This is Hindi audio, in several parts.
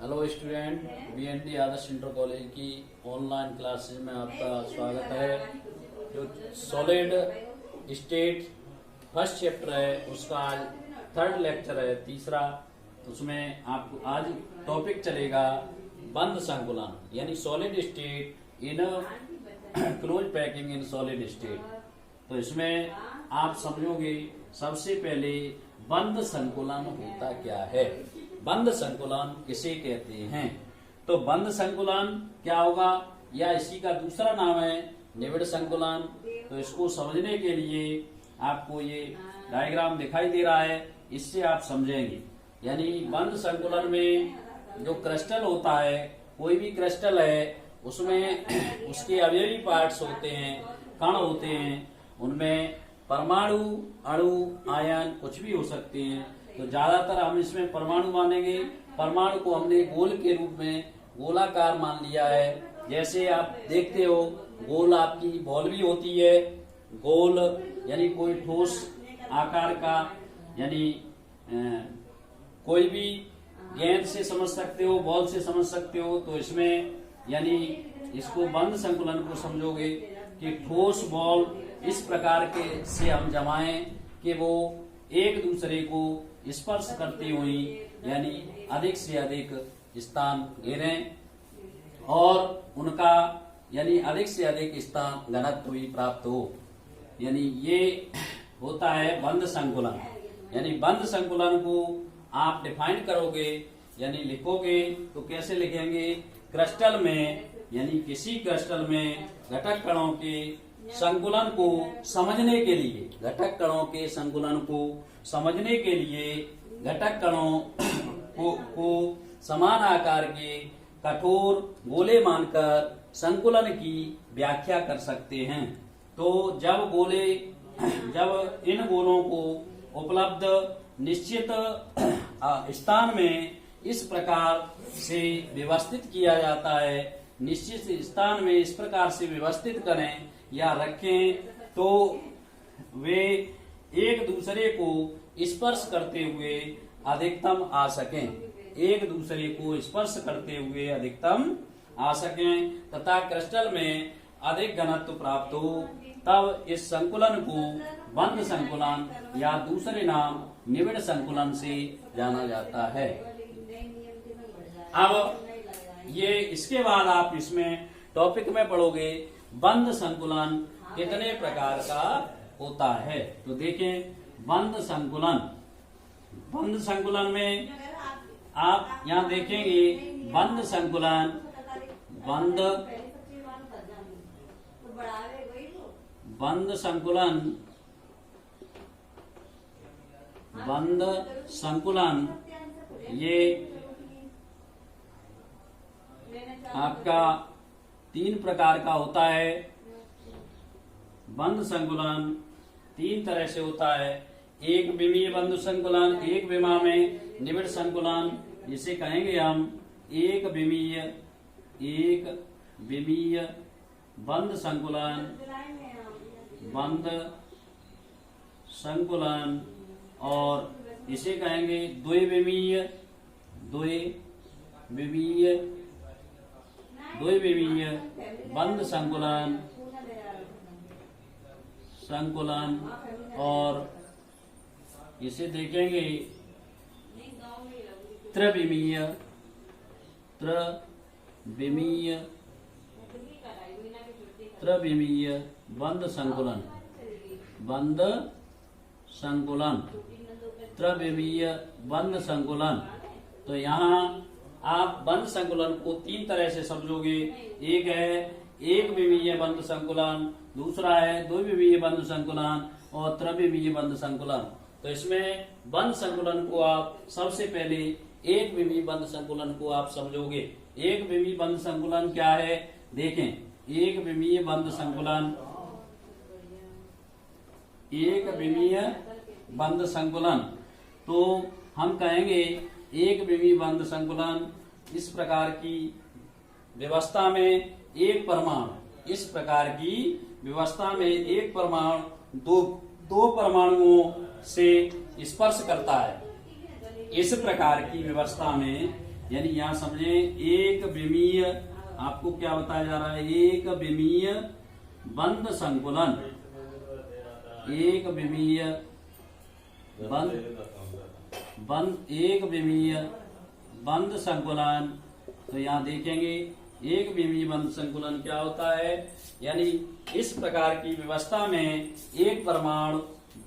हेलो स्टूडेंट, बीएनडी आदर्श इंटर कॉलेज की ऑनलाइन क्लासेस में आपका स्वागत है। जो सॉलिड स्टेट फर्स्ट चैप्टर है उसका आज थर्ड लेक्चर है, तीसरा। उसमें आपको आज टॉपिक चलेगा बंद संकुलन, यानी solid state in close packing in solid state. तो इसमें आप समझोगे सबसे पहले बंद संकुलन होता क्या है, बंद संकुलन किसे कहते हैं। तो बंद संकुलन क्या होगा, या इसी का दूसरा नाम है निबिड़ संकुलन। तो इसको समझने के लिए आपको ये डायग्राम दिखाई दे रहा है, इससे आप समझेंगे। यानी बंद संकुलन में जो क्रिस्टल होता है, कोई भी क्रिस्टल है उसमें उसके अवयवी पार्ट्स होते हैं, कण होते हैं। उनमें परमाणु, अणु, आयन कुछ भी हो सकते हैं। तो ज्यादातर हम इसमें परमाणु मानेंगे। परमाणु को हमने गोल के रूप में गोलाकार मान लिया है। जैसे आप देखते हो गोल आपकी बॉल भी होती है, गोल यानी कोई ठोस आकार का, यानी कोई भी गेंद से समझ सकते हो, बॉल से समझ सकते हो। तो इसमें यानी इसको बंद संकुलन को समझोगे कि ठोस बॉल इस प्रकार के से हम जमाएं कि वो एक दूसरे को स्पर्श करती हुई यानी अधिक से अधिक स्थान घेरें और उनका यानी अधिक से अधिक स्थान घनत्व भी प्राप्त हो। यानी ये होता है बंद संकुलन। यानी बंद संकुलन को आप डिफाइन करोगे यानी लिखोगे तो कैसे लिखेंगे, क्रिस्टल में यानी किसी क्रिस्टल में घटक कणों के संकुलन को समझने के लिए, घटक कणों के संकुलन को समझने के लिए घटक कणों को समान आकार के कठोर गोले मानकर संकुलन की व्याख्या कर सकते हैं। तो जब इन गोलों को उपलब्ध निश्चित स्थान में इस प्रकार से व्यवस्थित किया जाता है, निश्चित स्थान में इस प्रकार से व्यवस्थित करें या रखें तो वे एक दूसरे को स्पर्श करते हुए अधिकतम आ सकें, एक दूसरे को स्पर्श करते हुए अधिकतम आ सकें तथा क्रिस्टल में अधिक घनत्व प्राप्त हो। तब इस संकुलन को बंद संकुलन या दूसरे नाम निबिड़ संकुलन से जाना जाता है। अब ये इसके बाद आप इसमें टॉपिक में पढ़ोगे बंद संकुलन कितने प्रकार का होता है। तो देखें बंद संकुलन, बंद संकुलन में आप यहाँ देखेंगे बंद संकुलन, बंद संकुलन, बंद संकुलन ये आपका 3 प्रकार का होता है। बंद संकुलन 3 तरह से होता है। एक विमीय बंद संकुलन, एक विमा में निबिड़ संकुलन, जिसे कहेंगे हम एक विमीय बंद संकुलन, बंद संकुलन, और इसे कहेंगे द्विविमीय बंद संकुलन, और इसे देखेंगे त्रिविमीय बंद संकुलन, त्रिविमीय बंद संकुलन। तो यहाँ आप बंद संकुलन को 3 तरह से समझोगे। एक है एक विमीय बंद संकुलन, दूसरा है द्विविमीय बंद संकुलन और त्रिविमीय बंद संकुलन। तो इसमें बंद संकुलन को आप सबसे पहले एक विमीय बंद संकुलन को आप समझोगे। एक विमीय बंद संकुलन क्या है, देखें। एक विमीय बंद संकुलन, एक विमीय बंद संकुलन, तो हम कहेंगे एक विमीय बंद संकुलन इस प्रकार की व्यवस्था में एक परमाणु, इस प्रकार की व्यवस्था में एक परमाणु दो परमाणुओं से स्पर्श करता है। इस प्रकार की व्यवस्था में यानी यहाँ समझे एक विमीय, आपको क्या बताया जा रहा है, एक विमीय बंद संकुलन, एक विमीय एक विमीय बंद संकुलन। तो यहाँ देखेंगे एक विमीय बंद संकुलन क्या होता है, यानी इस प्रकार की व्यवस्था में एक परमाणु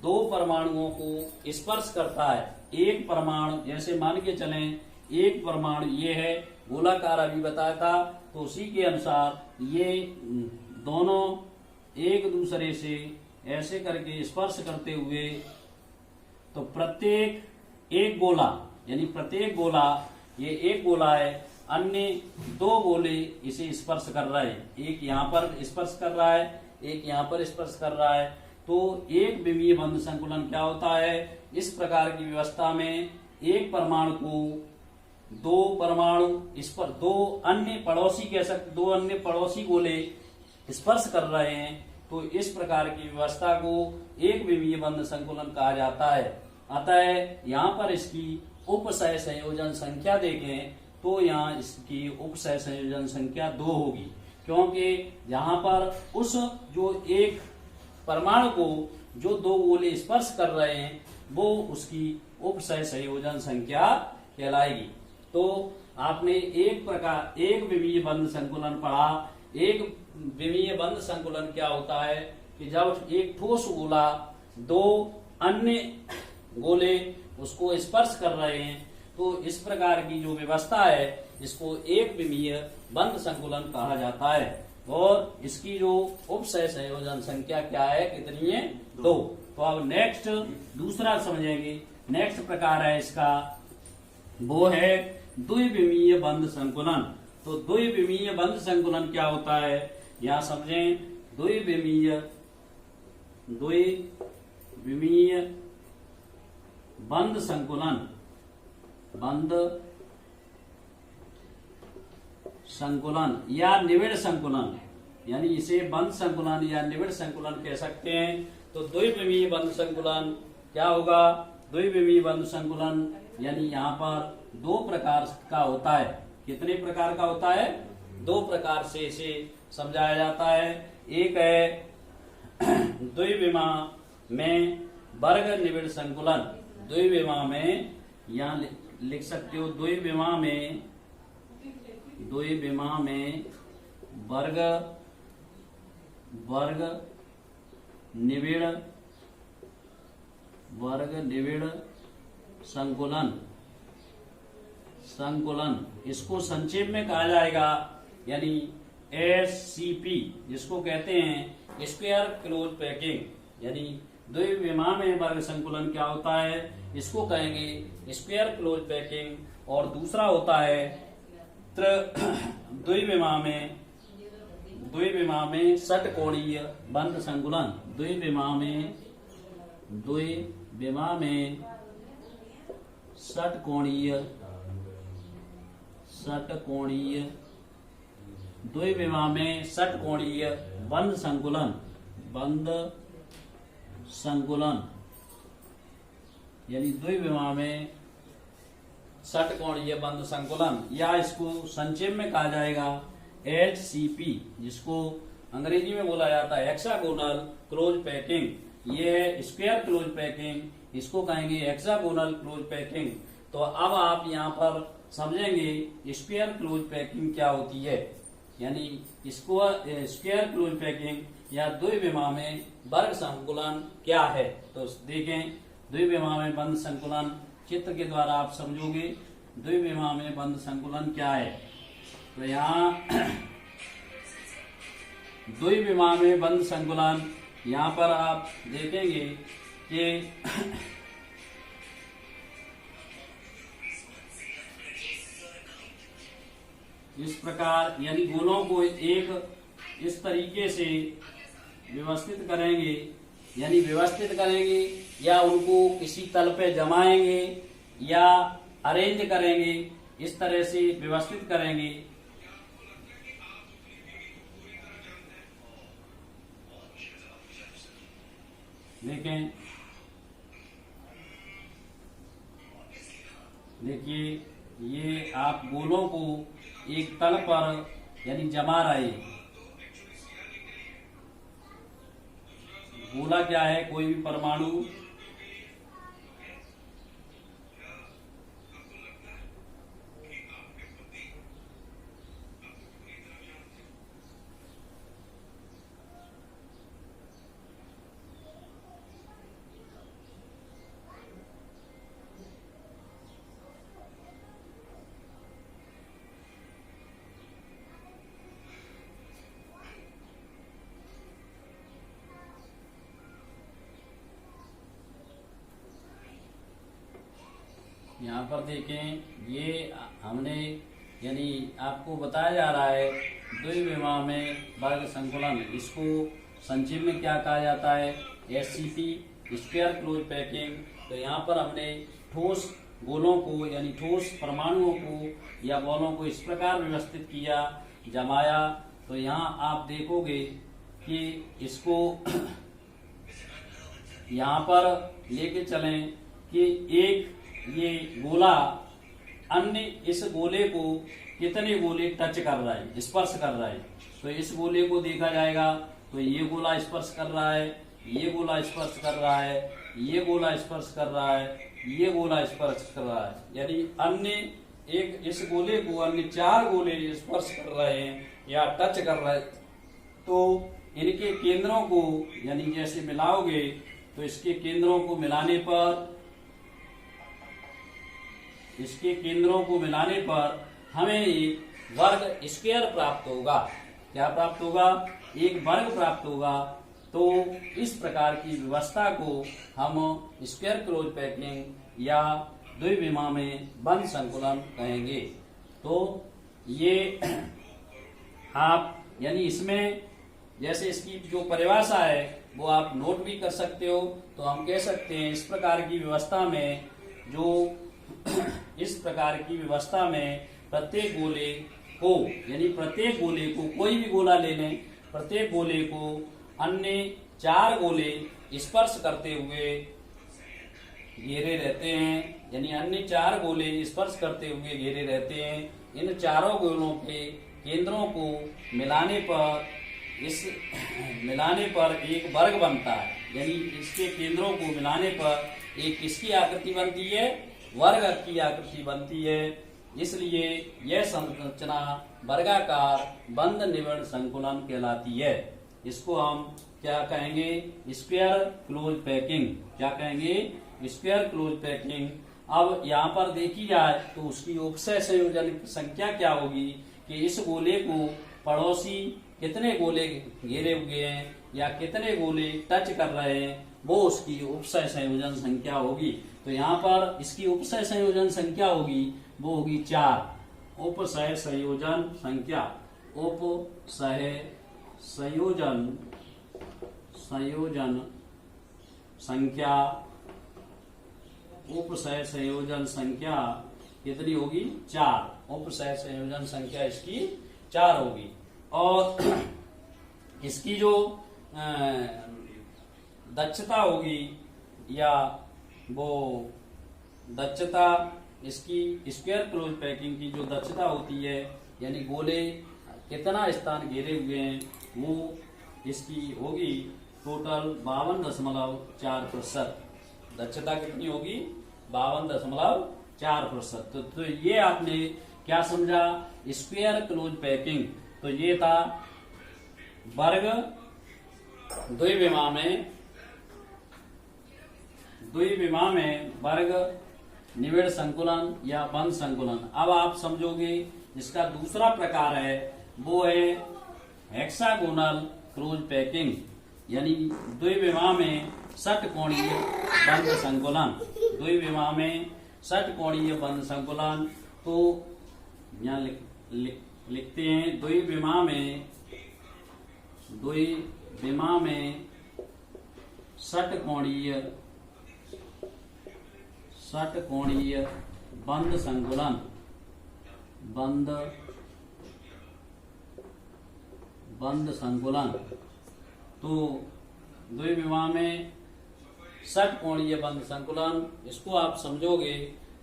दो परमाणुओं को स्पर्श करता है। एक परमाणु, जैसे मान के चलें एक परमाणु ये है, गोलाकार अभी बताया था, तो उसी के अनुसार ये दोनों एक दूसरे से ऐसे करके स्पर्श करते हुए, तो प्रत्येक एक गोला, यानी प्रत्येक गोला, ये एक गोला है, अन्य दो गोले इसे स्पर्श कर रहे हैं। एक यहाँ पर स्पर्श कर रहा है, एक यहाँ पर स्पर्श कर रहा है। तो एक विमीय बंद संकुलन क्या होता है, इस प्रकार की व्यवस्था में एक परमाणु को दो परमाणु इस पर दो अन्य पड़ोसी कह सकते, दो अन्य पड़ोसी गोले स्पर्श कर रहे हैं, तो इस प्रकार की व्यवस्था को एक विमीय बंद संकुलन कहा जाता है। अतः यहाँ पर इसकी उपसह संयोजन संख्या देखें तो यहाँ इसकी उपसह संयोजन संख्या 2 होगी, क्योंकि यहाँ पर उस जो एक परमाणु को जो दो गोले स्पर्श कर रहे हैं वो उसकी उपसह संयोजन संख्या कहलाएगी। तो आपने एक विमीय बंद संकुलन पढ़ा। एक विमीय बंद संकुलन क्या होता है कि जब एक ठोस गोला दो अन्य गोले उसको स्पर्श कर रहे हैं, तो इस प्रकार की जो व्यवस्था है इसको एक विमीय बंद संकुलन कहा जाता है। और इसकी जो उपसह संयोजन संख्या क्या है, कितनी है, 2। तो अब नेक्स्ट दूसरा समझेंगे। नेक्स्ट प्रकार है इसका, वो है द्विविमीय बंद संकुलन। तो द्विविमीय बंद संकुलन क्या होता है, यहाँ समझें। द्विविमीय बंद संकुलन या निविड़ संकुलन, यानी इसे बंद संकुलन या निविड़ संकुलन कह सकते हैं। तो द्विविमीय बंद संकुलन क्या होगा, द्विविमीय बंद संकुलन यानी यहाँ पर 2 प्रकार का होता है। कितने प्रकार का होता है, 2 प्रकार से इसे समझाया जाता है। एक है द्विविमीय में वर्ग निविड़ संकुलन। द्विविमीय में यहाँ लिख सकते हो, द्विविमीय में वर्ग निविड़ संकुलन इसको संक्षेप में कहा जाएगा, यानी SCP, जिसको कहते हैं स्क्वायर क्लोज पैकिंग। यानी द्विविमीय में वर्ग संकुलन क्या होता है, इसको कहेंगे स्क्वायर क्लोज पैकिंग। और दूसरा होता है द्विविमीय में षटकोणीय बंद संकुलन। द्विविमीय में षटकोणीय बंद संकुलन यानी द्विविमीय में षटकोणीय बंद संकुलन, या इसको संक्षेप में कहा जाएगा HCP, जिसको अंग्रेजी में बोला जाता है हेक्सागोनल क्लोज पैकिंग। ये है स्क्वायर क्लोज पैकिंग, इसको कहेंगे हेक्सागोनल क्लोज पैकिंग। तो अब आप यहाँ पर समझेंगे स्क्वायर क्लोज पैकिंग क्या होती है, यानी इसको स्क्वायर क्लोज पैकिंग या द्विविमीय में वर्ग संकुलन क्या है। तो देखें, द्विविमीय में बंद संकुलन चित्र के द्वारा आप समझोगे द्विविमीय में बंद संकुलन क्या है। तो यहाँ द्विविमीय में बंद संकुलन, यहाँ पर आप देखेंगे कि इस प्रकार, यानी गोलों को एक इस तरीके से व्यवस्थित करेंगे या उनको किसी तल पे जमाएंगे या अरेंज करेंगे, इस तरह से व्यवस्थित करेंगे। देखिए ये आप गोलों को एक तल पर यानी जमा रहे। गोला क्या है? कोई भी परमाणु यहाँ पर देखें, ये हमने यानी आपको बताया जा रहा है द्विविमा में वर्ग संकुलन। इसको संक्षेप में क्या कहा जाता है? SCP, square close packing. तो यहाँ पर हमने ठोस गोलों को यानी ठोस परमाणुओं को या बॉलों को इस प्रकार व्यवस्थित किया, जमाया। तो यहाँ आप देखोगे कि इसको यहाँ पर लेके चलें कि एक ये गोला अन्य इस गोले को कितने गोले टच कर रहा है, स्पर्श कर रहा है। तो इस गोले को देखा जाएगा तो ये गोला स्पर्श कर रहा है, ये गोला स्पर्श कर रहा है, ये गोला स्पर्श कर रहा है, ये गोला स्पर्श कर रहा है। यानी अन्य एक इस गोले को अन्य 4 गोले स्पर्श कर रहे हैं या टच कर रहे हैं। तो इनके केंद्रों को यानी जैसे मिलाओगे तो इसके केंद्रों को मिलाने पर हमें एक वर्ग स्क्वायर प्राप्त होगा। क्या प्राप्त होगा? एक वर्ग प्राप्त होगा। तो इस प्रकार की व्यवस्था को हम स्क्वायर क्लोज पैकिंग या द्विविमा में बंद संकुलन कहेंगे। तो ये आप यानी इसमें जैसे इसकी जो परिभाषा है वो आप नोट भी कर सकते हो। तो हम कह सकते हैं इस प्रकार की व्यवस्था में प्रत्येक गोले को यानी प्रत्येक गोले को कोई भी गोला ले लें, प्रत्येक गोले को अन्य 4 गोले स्पर्श करते हुए घेरे रहते हैं। यानी अन्य 4 गोले स्पर्श करते हुए घेरे रहते हैं। इन चारों गोलों के केंद्रों को मिलाने पर एक वर्ग बनता है। यानी इसके केंद्रों को मिलाने पर एक किसकी आकृति बनती है? वर्ग की आकृति बनती है। इसलिए यह संरचना वर्गाकार बंद निविड़ संकुलन कहलाती है। इसको हम क्या कहेंगे? Square close packing. क्या कहेंगे? Square close packing. अब यहाँ पर देखी जाए तो उसकी उपसय संयोजन संख्या क्या होगी कि इस गोले को पड़ोसी कितने गोले घेरे हुए हैं या कितने गोले टच कर रहे हैं, वो उसकी उपसय संयोजन संख्या होगी। तो यहाँ पर इसकी उपसय संयोजन संख्या होगी, वो होगी 4। उपसय संयोजन संख्या, उपसय संयोजन संख्या कितनी होगी? 4। उपसय संयोजन संख्या इसकी 4 होगी। और इसकी जो दक्षता होगी या वो दक्षता इसकी स्क्वायर क्लोज पैकिंग की जो दक्षता होती है यानी गोले कितना स्थान घेरे हुए हैं, वो इसकी होगी टोटल 52.4%। दक्षता कितनी होगी? 52.4%। तो ये आपने क्या समझा? Square close packing. तो ये था वर्ग द्विविमा में वर्ग निविड़ संकुलन या बंद संकुलन। अब आप समझोगे इसका दूसरा प्रकार है, वो है हेक्सागोनल क्लोज पैकिंग यानी द्विविमा में षटकोणीय बंद संकुलन। द्विविमा में षटकोणीय बंद संकुलन। तो यहाँ लिखते हैं द्विविमा में षटकोणीय बंद संकुलन। तो द्विविमा में षटकोणीय बंद संकुलन, इसको आप समझोगे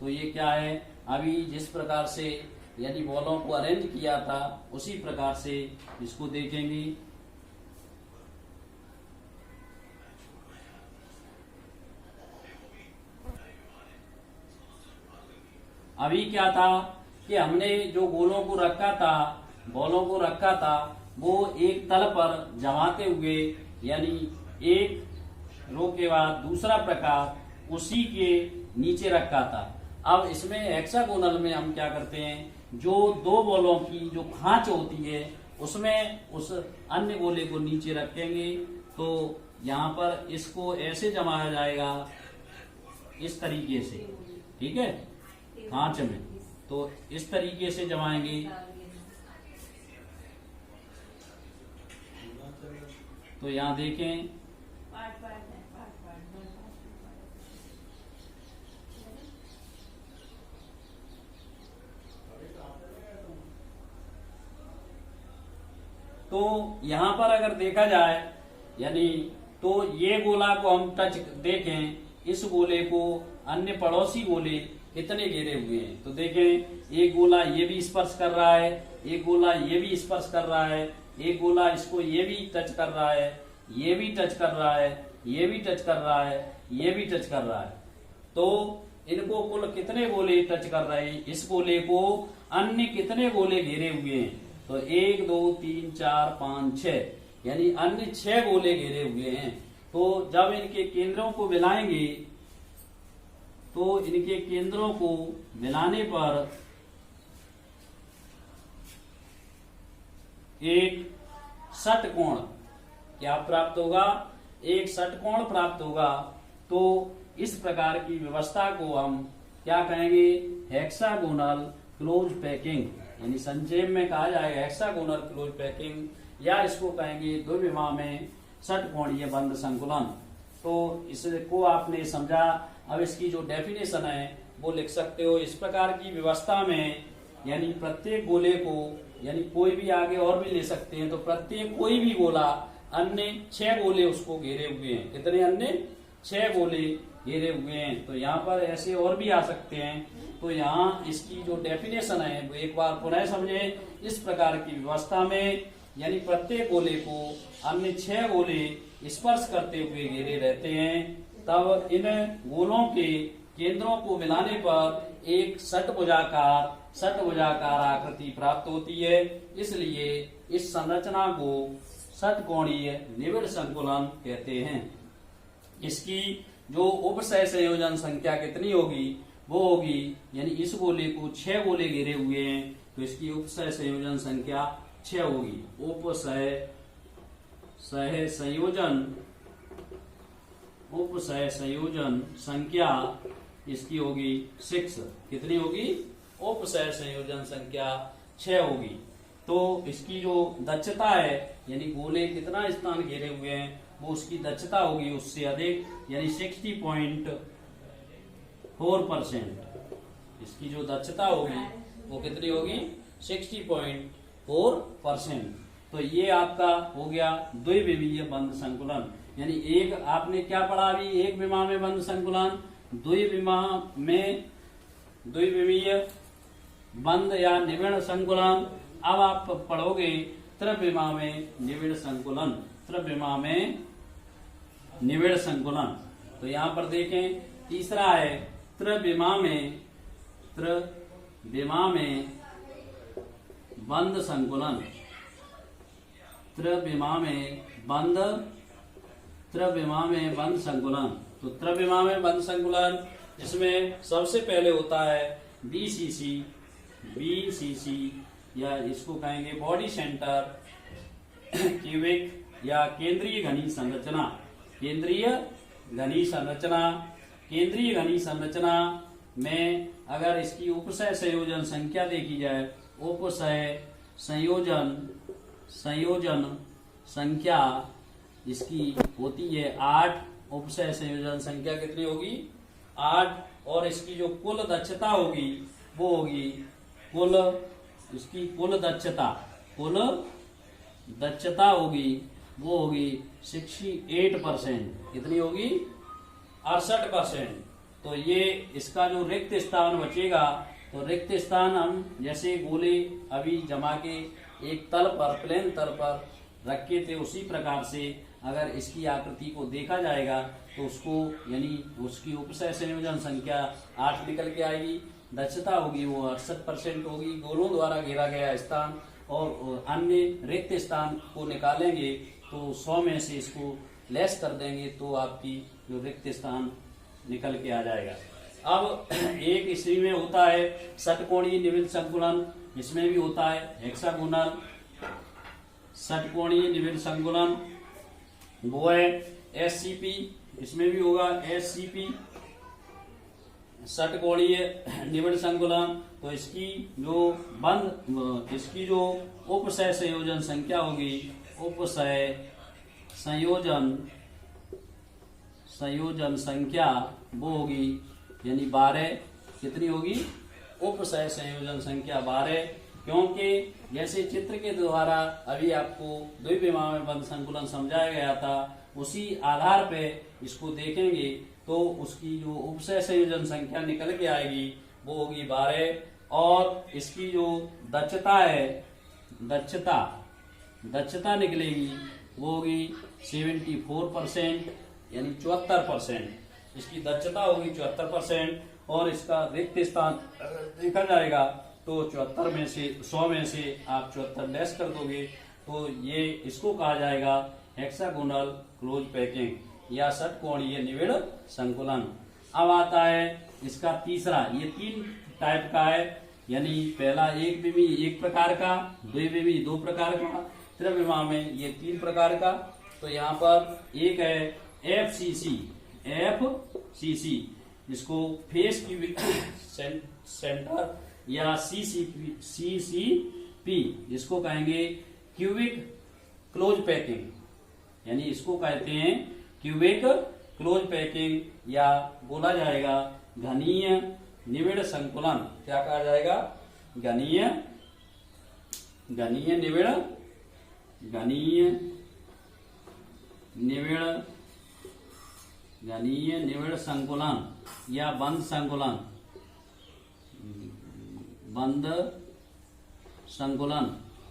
तो ये क्या है? अभी जिस प्रकार से यानी बॉलों को अरेंज किया था उसी प्रकार से इसको देखेंगे। अभी क्या था कि हमने जो गोलों को रखा था, बॉलों को रखा था, वो एक तल पर जमाते हुए यानी एक रो के बाद दूसरा प्रकार उसी के नीचे रखा था। अब इसमें हेक्सागोनल में हम क्या करते हैं, जो दो बॉलों की जो खांच होती है उसमें उस अन्य गोले को नीचे रखेंगे। तो यहाँ पर इसको ऐसे जमाया जाएगा, इस तरीके से, ठीक है, खांच में। तो इस तरीके से जमाएंगे। तो यहाँ देखें, तो यहाँ पर अगर देखा जाए यानी तो ये गोला को हम टच देखें, इस गोले को अन्य पड़ोसी गोले कितने घेरे हुए हैं। तो देखें, एक गोला ये भी स्पर्श कर रहा है, एक गोला ये भी स्पर्श कर रहा है, एक गोला इसको ये भी टच कर रहा है, ये भी टच कर रहा है, ये भी टच कर रहा है, ये भी टच कर रहा है। तो इनको कुल कितने गोले टच कर रहे हैं, इस गोले को अन्य कितने गोले घेरे हुए हैं। तो 1 2 3 4 5 6 यानी अन्य 6 गोले घेरे हुए हैं। तो जब इनके केंद्रों को मिलाएंगे तो इनके केंद्रों को मिलाने पर एक षटकोण क्या प्राप्त होगा, एक षटकोण प्राप्त होगा। तो इस प्रकार की व्यवस्था को हम क्या कहेंगे, हेक्सागोनल क्लोज पैकिंग, यानी संक्षेप में कहा जाएगा हेक्सागोनल क्लोज पैकिंग, या इसको कहेंगे द्विविमा में षटकोणीय बंद संकुलन। तो इसको आपने समझा। अब इसकी जो डेफिनेशन है वो लिख सकते हो। इस प्रकार की व्यवस्था में यानी प्रत्येक गोले को, यानी कोई भी आगे और भी ले सकते हैं, तो प्रत्येक कोई भी गोला अन्य 6 गोले उसको घेरे हुए हैं। कितने अन्य 6 गोले घेरे हुए हैं। तो यहाँ पर ऐसे और भी आ सकते हैं। तो यहाँ इसकी जो डेफिनेशन है वो एक बार पुनः समझे। इस प्रकार की व्यवस्था में यानी प्रत्येक गोले को अन्य 6 गोले स्पर्श करते हुए घेरे रहते हैं, तब इन गोलों के केंद्रों को मिलाने पर एक षटभुजाकार आकृति प्राप्त होती है। इसलिए इस संरचना को षटकोणीय निबिड़ संकुलन कहते हैं। इसकी जो उपसय संयोजन संख्या कितनी होगी, वो होगी यानी इस गोले को 6 गोले घेरे हुए हैं तो इसकी उपसय संयोजन संख्या 6 होगी। उपसय संयोजन संख्या इसकी होगी 6। कितनी होगी, उपसय संयोजन संख्या 6 होगी। तो इसकी जो दक्षता है यानी गोले कितना स्थान घेरे हुए हैं वो उसकी दक्षता होगी उससे अधिक, यानी 60.4%। इसकी जो दक्षता होगी वो कितनी होगी, 60.4%। तो ये आपका हो गया द्विविमीय बंद संकुलन। यानी एक आपने क्या पढ़ा अभी, एक विमा में बंद संकुलन, द्विविमीय बंद या निबिड़ संकुलन। अब आप पढ़ोगे त्रिविमा में निबिड़ संकुलन, त्रिविमा में निबिड़ संकुलन। तो यहाँ पर देखें, तीसरा है त्रिविमा में बंद संकुलन। त्रिविमा में बंद संकुलन। तो त्रिविमा में बंद संकुलन, इसमें सबसे पहले होता है बीसीसी या इसको कहेंगे बॉडी सेंटर क्यूबिक या केंद्रीय घनी संरचना। केंद्रीय घनी संरचना में अगर इसकी उपसय संयोजन संख्या देखी जाए, उपसय संयोजन संख्या इसकी होती है 8। उपसय संयोजन संख्या कितनी होगी, 8। और इसकी जो कुल दक्षता होगी वो होगी इसकी कुल दक्षता होगी वो होगी 68%। कितनी होगी, 68%। तो ये इसका जो रिक्त स्थान बचेगा तो रिक्त स्थान हम जैसे गोले अभी जमा के एक तल पर, प्लेन तल पर रखे थे, उसी प्रकार से अगर इसकी आकृति को देखा जाएगा तो उसको यानी उसकी उपसय संयोजन संख्या 8 निकल के आएगी। दक्षता होगी वो 68% होगी। गोलों द्वारा घेरा गया स्थान और अन्य रिक्त स्थान को निकालेंगे तो 100 में से इसको लेस कर देंगे तो आपकी जो रिक्त स्थान निकल के आ जाएगा। अब एक इसी में होता है षटकोणीय निविड़ संकुलन, इसमें भी होता है हेक्सागोनल षटकोणीय निविड़ संकुलन, वो है एससीपी, इसमें भी होगा एससीपी षटकोणीय निविड़ संकुलन। तो इसकी जो उपसय संयोजन संख्या होगी, उपसय संयोजन संख्या वो होगी यानी 12। कितनी होगी? उपसय संयोजन संख्या 12, क्योंकि जैसे चित्र के द्वारा अभी आपको द्विविमा में बंद संकुलन समझाया गया था, उसी आधार पे इसको देखेंगे तो उसकी जो उपसय संयोजन संख्या निकल के आएगी वो होगी 12। और इसकी जो दक्षता है, दक्षता निकलेगी वो होगी 74% यानी 74%। इसकी दक्षता होगी 74% और इसका रिक्त स्थान देखा जाएगा तो 74 में से 100 में से आप 74 लेस कर दोगे तो ये इसको कहा जाएगा हेक्सागोनल क्लोज पैकिंग या षटकोणीय निविड़ संकुलन। अब आता है इसका तीसरा, ये 3 टाइप का है, यानी पहला एक विमी 1 प्रकार का, द्विविमी 2 प्रकार का, त्रिविमा में ये 3 प्रकार का। तो यहाँ पर एक है FCC, इसको फेस क्यूबिक सेंटर या CCP इसको कहेंगे क्यूबिक क्लोज पैकिंग, यानी इसको कहते हैं क्यूबिक क्लोज पैकिंग या बोला जाएगा घनीय निविड़ संकुलन। क्या कहा जाएगा? घनीय निविड़ संकुलन या बंद संकुलन।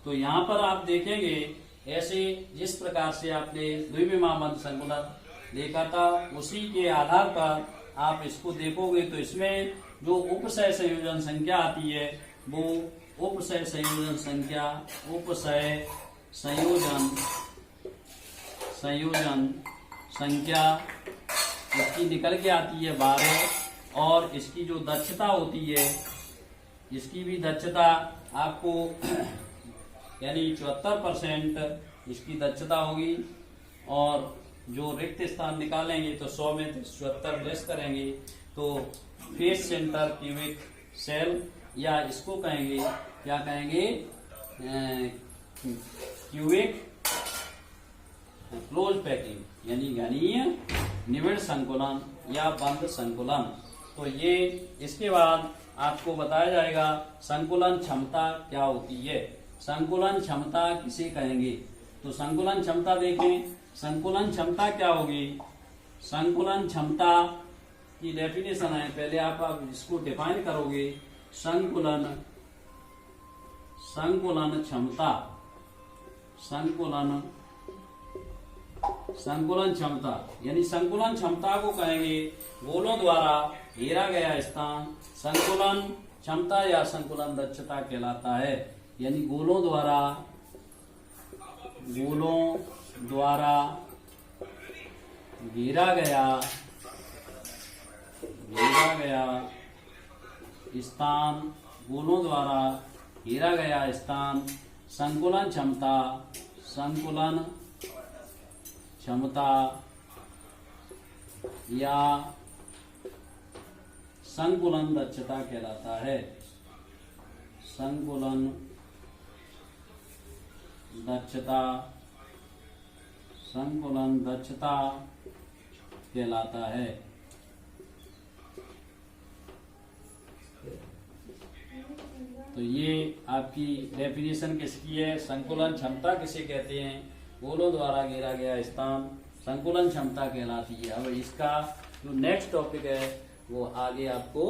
तो यहाँ पर आप देखेंगे ऐसे जिस प्रकार से आपने द्विविमा बंद संकुलन देखा था, उसी के आधार पर आप इसको देखोगे तो इसमें जो उपसय संयोजन संख्या आती है वो उपसय संयोजन संख्या इसकी निकल के आती है 12। और इसकी जो दक्षता होती है, इसकी भी दक्षता आपको यानी 74% इसकी दक्षता होगी। और जो रिक्त स्थान निकालेंगे तो 100 में 74 लेस करेंगे तो फेस सेंटर क्यूबिक सेल या इसको कहेंगे, क्या कहेंगे, क्यूबिक क्लोज पैकिंग यानी घनीय निविड़ संकुलन या बंद संकुलन। तो ये इसके बाद आपको बताया जाएगा संकुलन क्षमता क्या होती है। संकुलन क्षमता किसे कहेंगे? तो संकुलन क्षमता देखें, संकुलन क्षमता क्या होगी? संकुलन क्षमता की डेफिनेशन है, पहले आप इसको डिफाइन करोगे। संकुलन क्षमता, संकुलन क्षमता यानी संकुलन क्षमता को कहेंगे गोलों द्वारा घेरा गया स्थान संकुलन क्षमता या संकुलन दक्षता कहलाता है। यानी गोलों द्वारा घेरा गया स्थान, गोलों द्वारा घेरा गया स्थान संकुलन क्षमता या संकुलन दक्षता कहलाता है। संकुलन दक्षता कहलाता है। तो ये आपकी डेफिनेशन किसकी है? संकुलन क्षमता किसे कहते हैं? गोलों द्वारा घेरा गया स्थान संकुलन क्षमता कहलाती है। अब इसका जो नेक्स्ट टॉपिक है वो आगे आपको